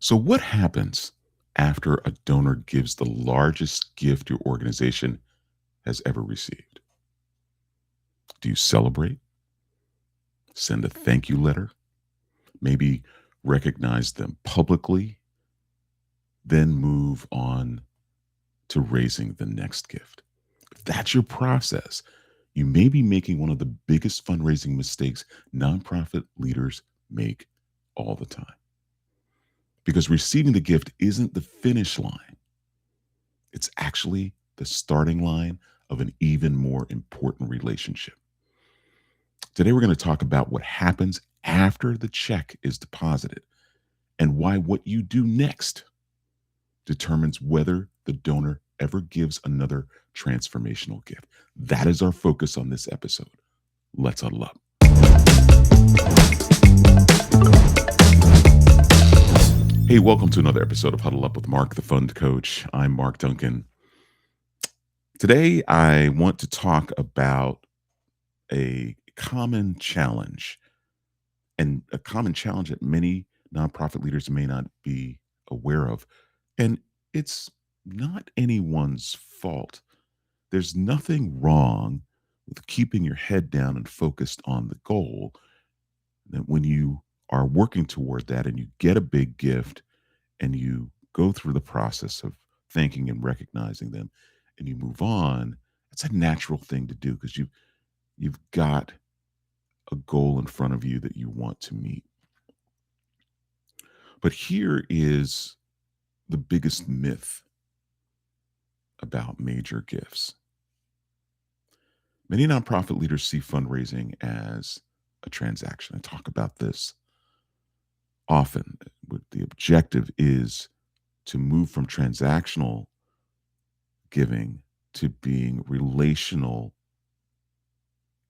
So, what happens after a donor gives the largest gift your organization has ever received? Do you celebrate, send a thank you letter, maybe recognize them publicly, then move on to raising the next gift? If that's your process, you may be making one of the biggest fundraising mistakes nonprofit leaders make all the time. Because receiving the gift isn't the finish line, it's actually the starting line of an even more important relationship. Today, we're going to talk about what happens after the check is deposited and why what you do next determines whether the donor ever gives another transformational gift. That is our focus on this episode. Let's huddle up. Hey, welcome to another episode of Huddle Up with Mark, the Fund Coach. I'm Mark Duncan. Today, I want to talk about a common challenge and a common challenge that many nonprofit leaders may not be aware of. And it's not anyone's fault. There's nothing wrong with keeping your head down and focused on the goal. That when you are working toward that and you get a big gift and you go through the process of thanking and recognizing them and you move on, it's a natural thing to do because you've got a goal in front of you that you want to meet. But here is the biggest myth about major gifts. Many nonprofit leaders see fundraising as a transaction. I talk about this often. The objective is to move from transactional giving to being relational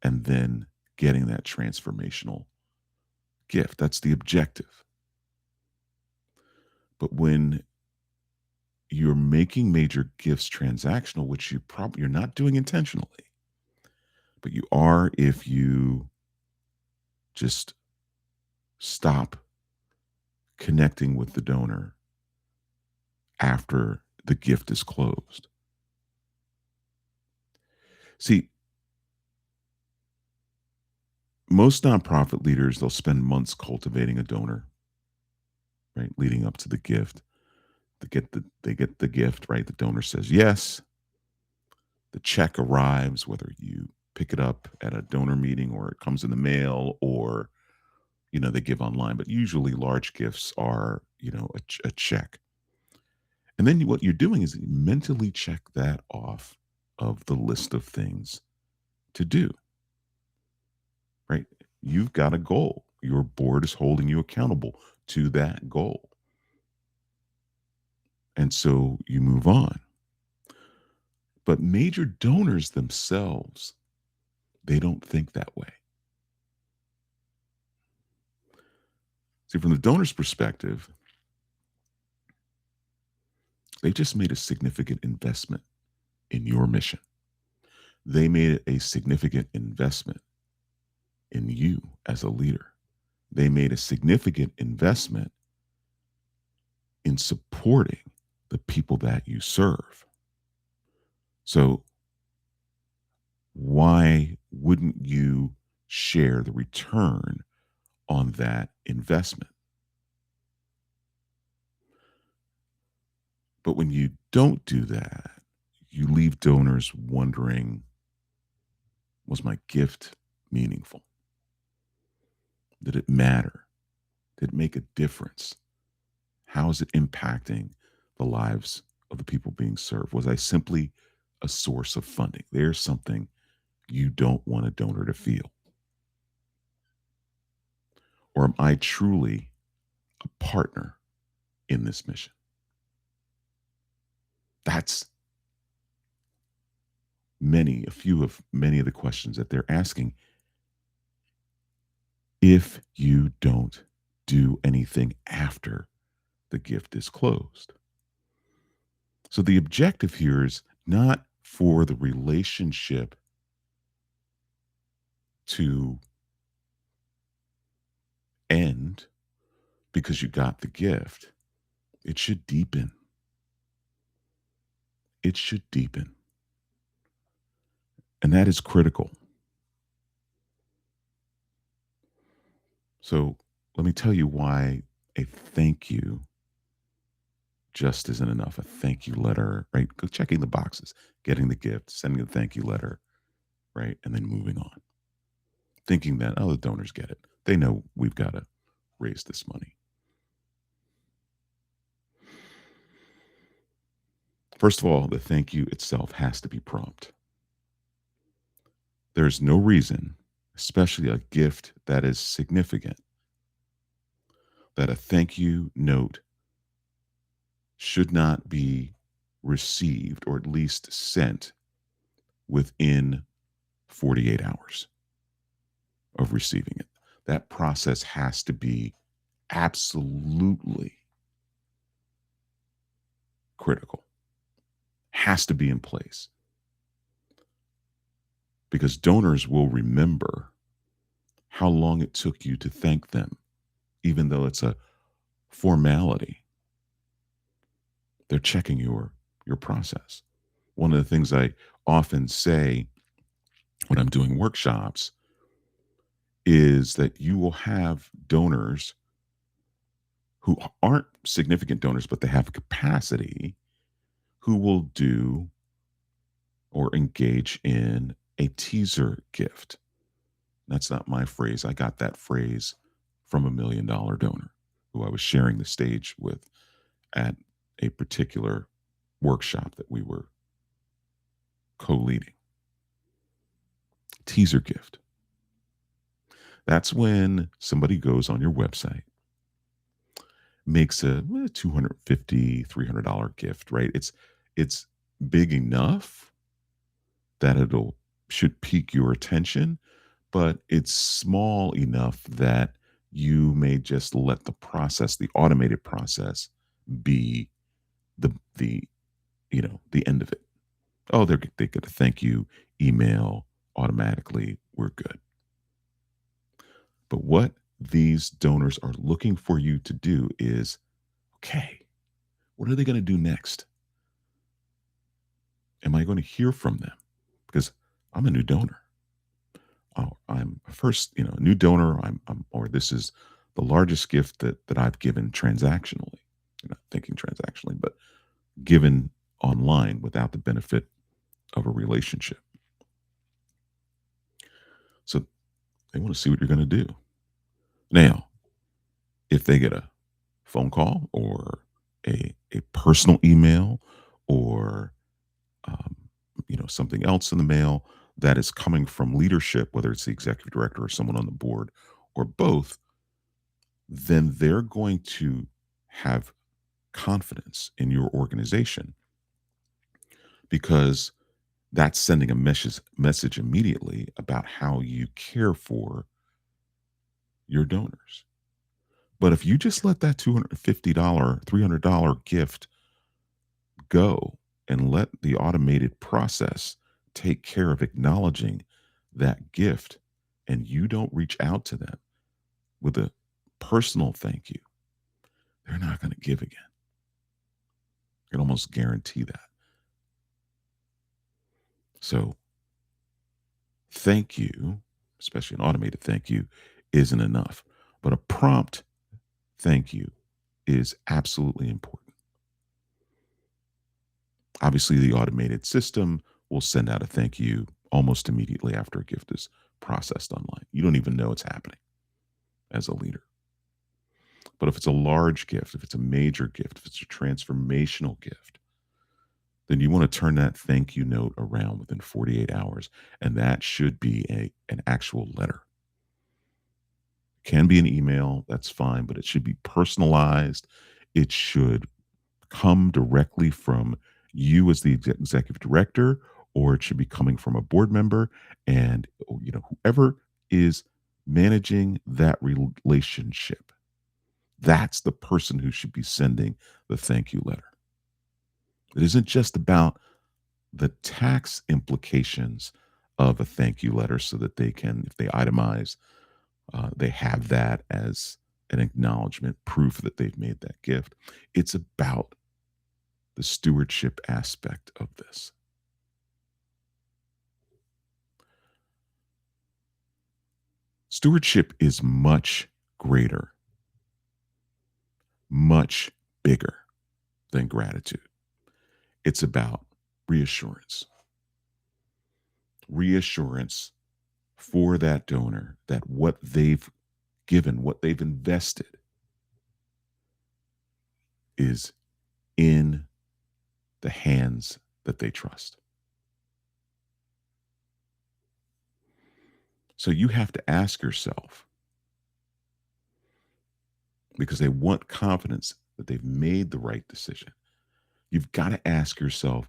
and then getting that transformational gift. That's the objective. But when you're making major gifts transactional, which you're not doing intentionally, but you are if you just stop connecting with the donor after the gift is closed. See, most nonprofit leaders, they'll spend months cultivating a donor, right? Leading up to the gift. They get the gift, right? The donor says yes. The check arrives, whether you pick it up at a donor meeting or it comes in the mail or they give online, but usually large gifts are, a check. And then what you're doing is you mentally check that off of the list of things to do, right? You've got a goal. Your board is holding you accountable to that goal. And so you move on. But major donors themselves, they don't think that way. See, from the donor's perspective, they just made a significant investment in your mission. They made a significant investment in you as a leader. They made a significant investment in supporting the people that you serve. So, why wouldn't you share the return on that investment? But when you don't do that, you leave donors wondering, was my gift meaningful? Did it matter? Did it make a difference? How is it impacting the lives of the people being served? Was I simply a source of funding? There's something you don't want a donor to feel. Or am I truly a partner in this mission? That's many of the questions that they're asking if you don't do anything after the gift is closed. So the objective here is not for the relationship to end because you got the gift. It should deepen. It should deepen. And that is critical. So let me tell you why a thank you just isn't enough. A thank you letter, right? Checking the boxes, getting the gift, sending a thank you letter, right? And then moving on, thinking that, oh, the donors get it. They know we've got to raise this money. First of all, the thank you itself has to be prompt. There's no reason, especially a gift that is significant, that a thank you note should not be received or at least sent within 48 hours of receiving it. That process has to be absolutely critical, has to be in place because donors will remember how long it took you to thank them, even though it's a formality. They're checking your process. One of the things I often say when I'm doing workshops is that you will have donors who aren't significant donors, but they have capacity, who will do or engage in a teaser gift. That's not my phrase. I got that phrase from $1 million donor who I was sharing the stage with at a particular workshop that we were co leading. Teaser gift. That's when somebody goes on your website, makes a $250, $300 gift, right? It's big enough that it'll should pique your attention, but it's small enough that you may just let the process, the automated process, be the the end of it. Oh, they get a thank you email automatically. We're good. But what these donors are looking for you to do is, okay, what are they going to do next? Am I going to hear from them? Because I'm a new donor. Oh, I'm a first, new donor. Or this is the largest gift that I've given transactionally. Not thinking transactionally, but given online without the benefit of a relationship. So they want to see what you're going to do. Now, if they get a phone call or a personal email or something else in the mail that is coming from leadership, whether it's the executive director or someone on the board or both, then they're going to have confidence in your organization because that's sending a message immediately about how you care for your donors. But if you just let that $250, $300 gift go and let the automated process take care of acknowledging that gift, and you don't reach out to them with a personal thank you, they're not going to give again. I can almost guarantee that. So, thank you, especially an automated thank you, isn't enough. But a prompt thank you is absolutely important. Obviously, the automated system will send out a thank you almost immediately after a gift is processed online. You don't even know it's happening as a leader. But if it's a large gift, if it's a major gift, if it's a transformational gift, then you want to turn that thank you note around within 48 hours. And that should be an actual letter. Can be an email, that's fine, but it should be personalized. It should come directly from you as the executive director, or it should be coming from a board member and whoever is managing that relationship. That's the person who should be sending the thank you letter. It isn't just about the tax implications of a thank you letter so that they can, if they itemize, they have that as an acknowledgement, proof that they've made that gift. It's about the stewardship aspect of this. Stewardship is much greater, much bigger than gratitude. It's about reassurance. Reassurance for that donor that what they've given, what they've invested is in the hands that they trust. So you have to ask yourself, because they want confidence that they've made the right decision. You've got to ask yourself,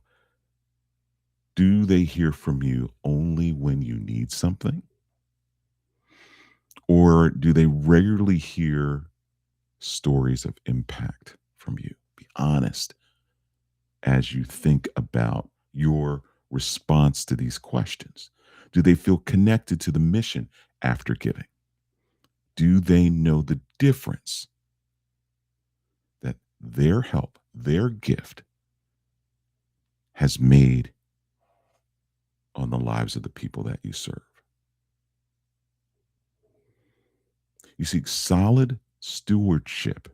do they hear from you only when you need something? Or do they regularly hear stories of impact from you? Be honest as you think about your response to these questions. Do they feel connected to the mission after giving? Do they know the difference that their help, their gift has made on the lives of the people that you serve? You see, solid stewardship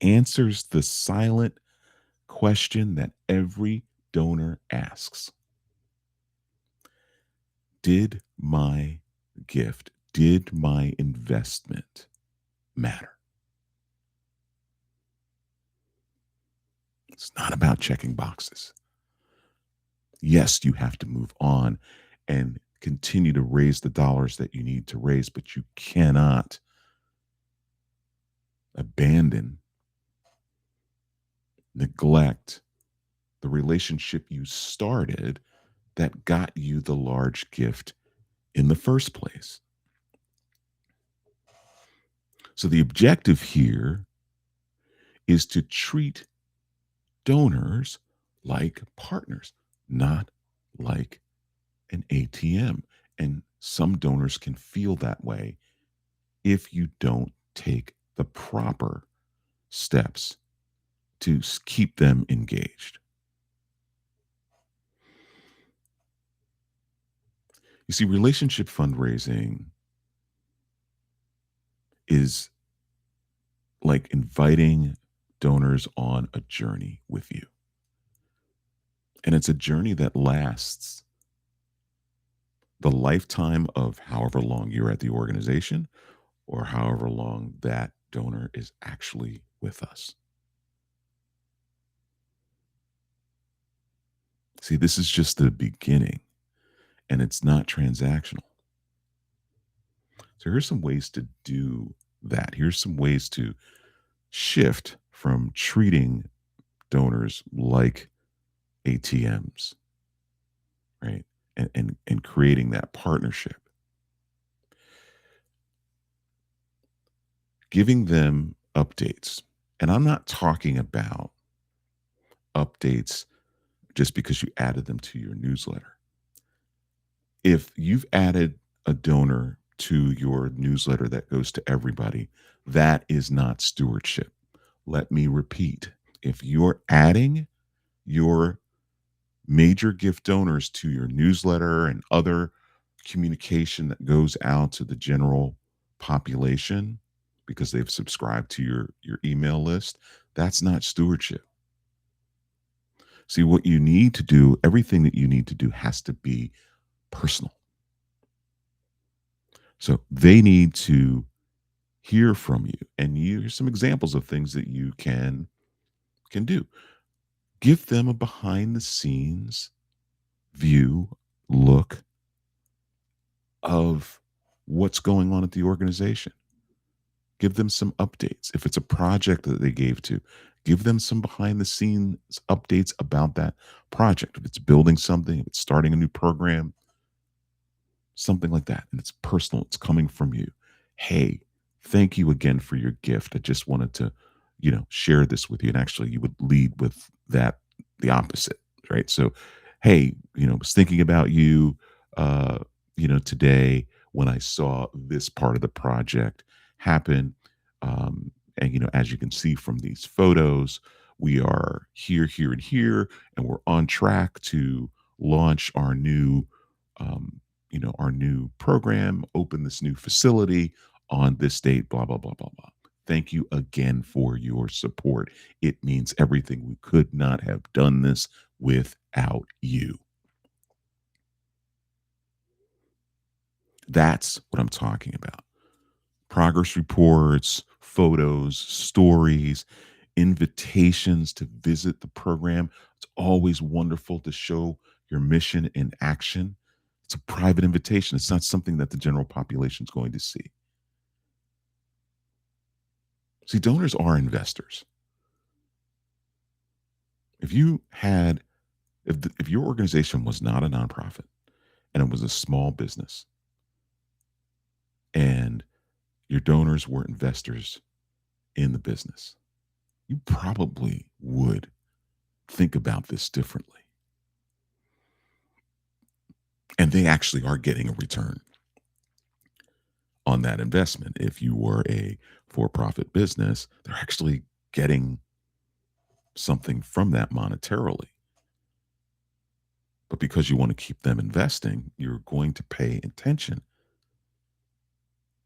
answers the silent question that every donor asks. Did my gift, did my investment matter? It's not about checking boxes. Yes, you have to move on and continue to raise the dollars that you need to raise, but you cannot abandon, neglect the relationship you started that got you the large gift in the first place. So the objective here is to treat donors like partners, not like an ATM. And some donors can feel that way if you don't take the proper steps to keep them engaged. You see, relationship fundraising is like inviting donors on a journey with you. And it's a journey that lasts the lifetime of however long you're at the organization or however long that donor is actually with us. See, this is just the beginning and it's not transactional. So here's some ways to do that. Here's some ways to shift from treating donors like ATMs, right? And creating that partnership. Giving them updates. And I'm not talking about updates just because you added them to your newsletter. If you've added a donor to your newsletter that goes to everybody, that is not stewardship. Let me repeat. If you're adding your major gift donors to your newsletter and other communication that goes out to the general population because they've subscribed to your email list, that's not stewardship. See, what you need to do, everything that you need to do has to be personal. So they need to hear from you. And here's some examples of things that you can do. Give them a behind the scenes view, look of what's going on at the organization. Give them some updates. If it's a project that they gave to, give them some behind the scenes updates about that project. If it's building something, if it's starting a new program, something like that. And it's personal, it's coming from you. Hey, thank you again for your gift. I just wanted to, share this with you. And actually, you would lead with that, the opposite, right? So, hey, was thinking about you, today when I saw this part of the project happen. And as you can see from these photos, we are here, here, and here, and we're on track to launch our new program, open this new facility on this date, blah, blah, blah, blah, blah. Thank you again for your support. It means everything. We could not have done this without you. That's what I'm talking about. Progress reports, photos, stories, invitations to visit the program. It's always wonderful to show your mission in action. It's a private invitation. It's not something that the general population is going to see. See, donors are investors. If you had, if your organization was not a nonprofit and it was a small business and your donors were investors in the business, you probably would think about this differently. And they actually are getting a return on that investment. If you were a for profit business, they're actually getting something from that monetarily. But because you want to keep them investing, you're going to pay attention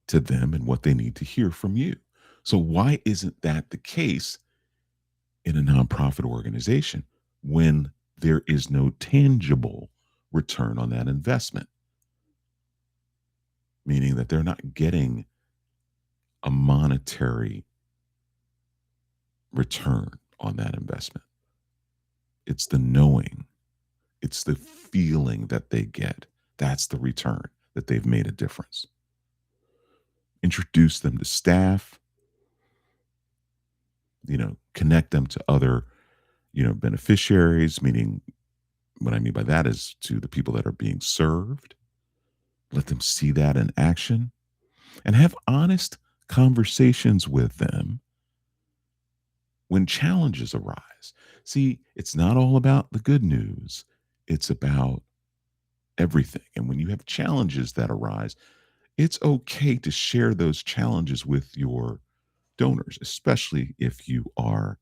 to them and what they need to hear from you. So, why isn't that the case in a nonprofit organization when there is no tangible return on that investment? Meaning that they're not getting a monetary return on that investment. It's the knowing, it's the feeling that they get. That's the return that they've made a difference. Introduce them to staff, connect them to other, beneficiaries, meaning what I mean by that is to the people that are being served. Let them see that in action and have honest conversations with them when challenges arise. See, it's not all about the good news, it's about everything. And when you have challenges that arise, it's okay to share those challenges with your donors, especially if you are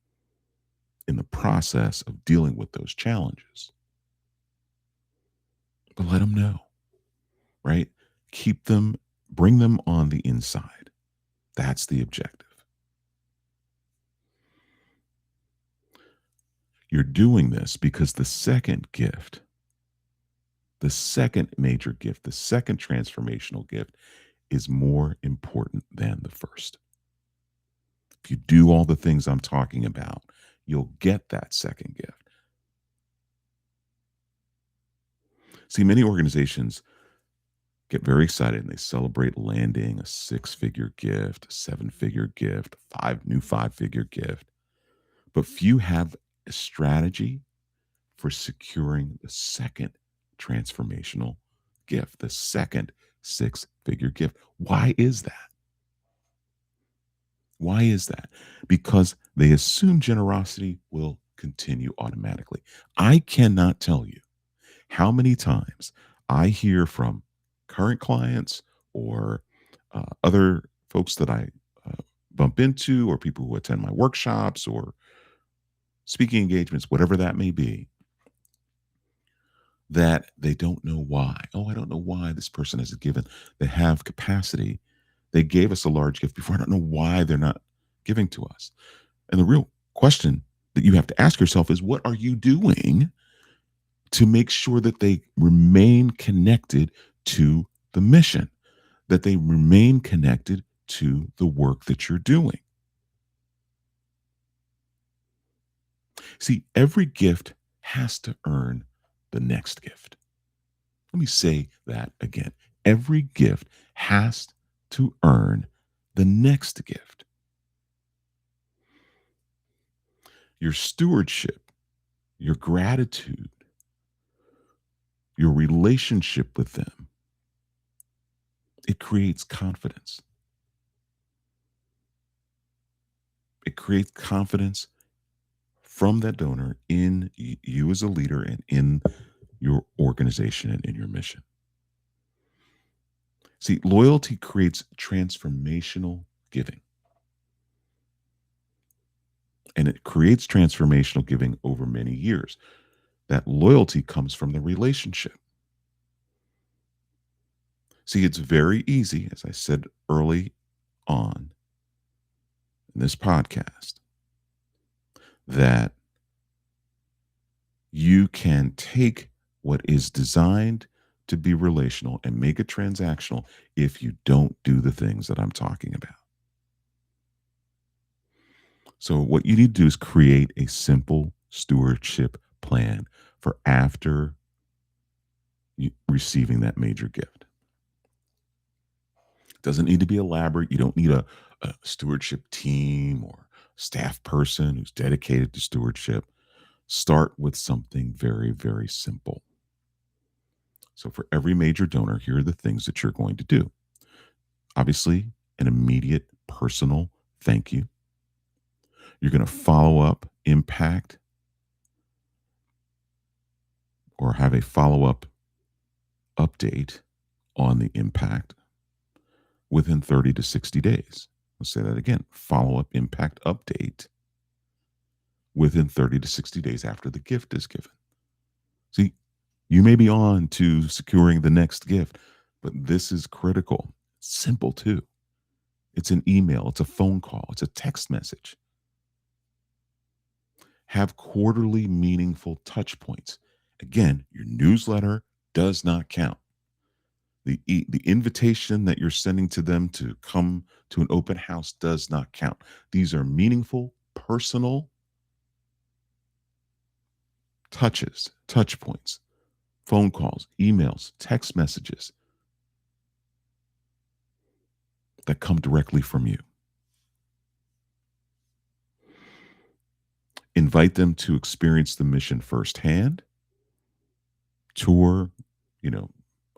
in the process of dealing with those challenges. But let them know, right? Keep them, bring them on the inside. That's the objective. You're doing this because the second major gift, the second transformational gift is more important than the first. If you do all the things I'm talking about, you'll get that second gift. See, many organizations get very excited and they celebrate landing a six-figure gift, a seven-figure gift, a five-figure gift. But few have a strategy for securing the second transformational gift, the second six-figure gift. Why is that? Why is that? Because they assume generosity will continue automatically. I cannot tell you how many times I hear from current clients or other folks that I bump into, or people who attend my workshops or speaking engagements, whatever that may be, that they don't know why. Oh, I don't know why this person has given. They have capacity. They gave us a large gift before. I don't know why they're not giving to us. And the real question that you have to ask yourself is, what are you doing to make sure that they remain connected to the mission, that they remain connected to the work that you're doing? See, every gift has to earn the next gift. Let me say that again. Every gift has to earn the next gift. Your stewardship, your gratitude, your relationship with them, it creates confidence. It creates confidence from that donor in you as a leader and in your organization and in your mission. See, loyalty creates transformational giving. And it creates transformational giving over many years. That loyalty comes from the relationship. See, it's very easy, as I said early on in this podcast, that you can take what is designed to be relational and make it transactional if you don't do the things that I'm talking about. So, what you need to do is create a simple stewardship plan for after receiving that major gift. It doesn't need to be elaborate. You don't need a stewardship team or staff person who's dedicated to stewardship. Start with something very, very simple. So, for every major donor, here are the things that you're going to do. Obviously, an immediate personal thank you. You're going to follow up, impact, or have a follow up update on the impact within 30 to 60 days. I'll say that again, follow up, impact, update within 30 to 60 days after the gift is given. See, you may be on to securing the next gift, but this is critical. Simple too. It's an email, it's a phone call, it's a text message. Have quarterly meaningful touch points. Again, your newsletter does not count. The invitation that you're sending to them to come to an open house does not count. These are meaningful, personal touch points, phone calls, emails, text messages that come directly from you. Invite them to experience the mission firsthand, tour, you know,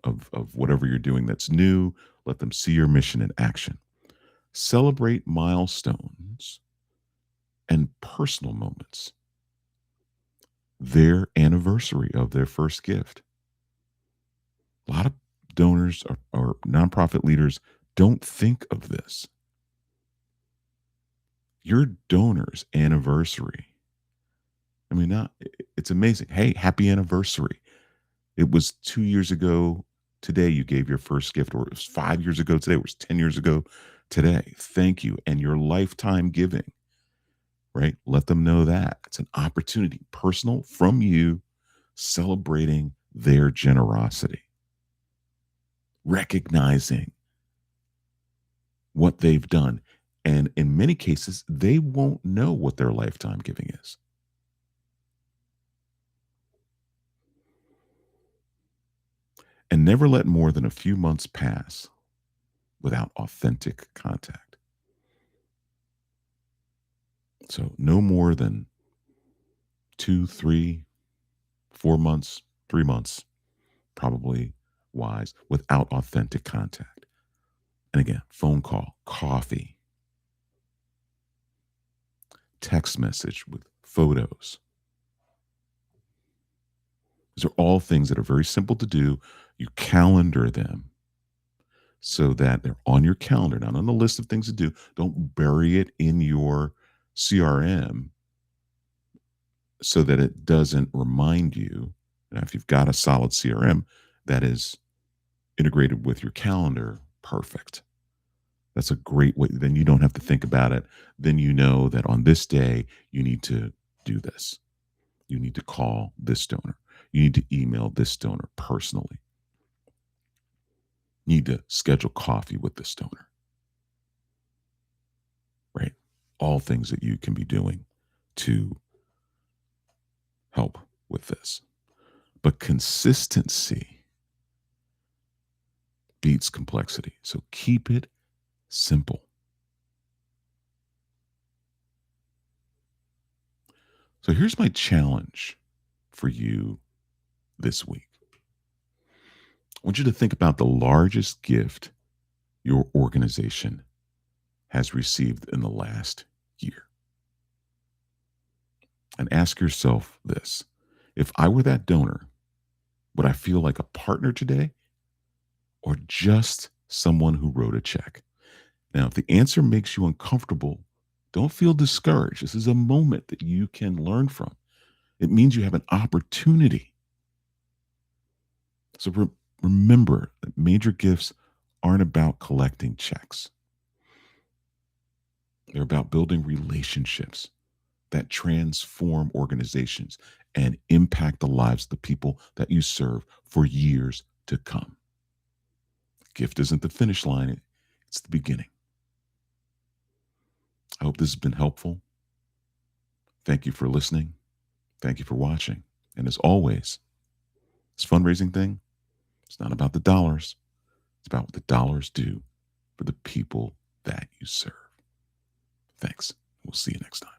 of whatever you're doing that's new. Let them see your mission in action. Celebrate milestones and personal moments. Their anniversary of their first gift. A lot of donors or nonprofit leaders don't think of this. Your donor's anniversary. I mean, it's amazing. Hey, happy anniversary. It was 2 years ago today you gave your first gift, or it was 5 years ago today, it was 10 years ago today. Thank you. And your lifetime giving, right? Let them know that. It's an opportunity, personal from you, celebrating their generosity, recognizing what they've done. And in many cases, they won't know what their lifetime giving is. And never let more than a few months pass without authentic contact. So no more than 2, 3, 4 months, 3 months, probably wise, without authentic contact. And again, phone call, coffee, text message with photos. These are all things that are very simple to do. You calendar them so that they're on your calendar, not on a list of things to do. Don't bury it in your CRM so that it doesn't remind you. Now, if you've got a solid CRM that is integrated with your calendar, perfect. That's a great way. Then you don't have to think about it. Then you know that on this day, you need to do this. You need to call this donor. You need to email this donor personally. You need to schedule coffee with this donor. Right? All things that you can be doing to help with this. But consistency beats complexity. So keep it simple. So here's my challenge for you this week. I want you to think about the largest gift your organization has received in the last year. And ask yourself this: if I were that donor, would I feel like a partner today or just someone who wrote a check? Now, if the answer makes you uncomfortable, Don't feel discouraged. This is a moment that you can learn from. It means you have an opportunity. So remember that major gifts aren't about collecting checks. They're about building relationships that transform organizations and impact the lives of the people that you serve for years to come. Gift isn't the finish line, it's the beginning. I hope this has been helpful. Thank you for listening. Thank you for watching. And as always, this fundraising thing, it's not about the dollars. It's about what the dollars do for the people that you serve. Thanks. We'll see you next time.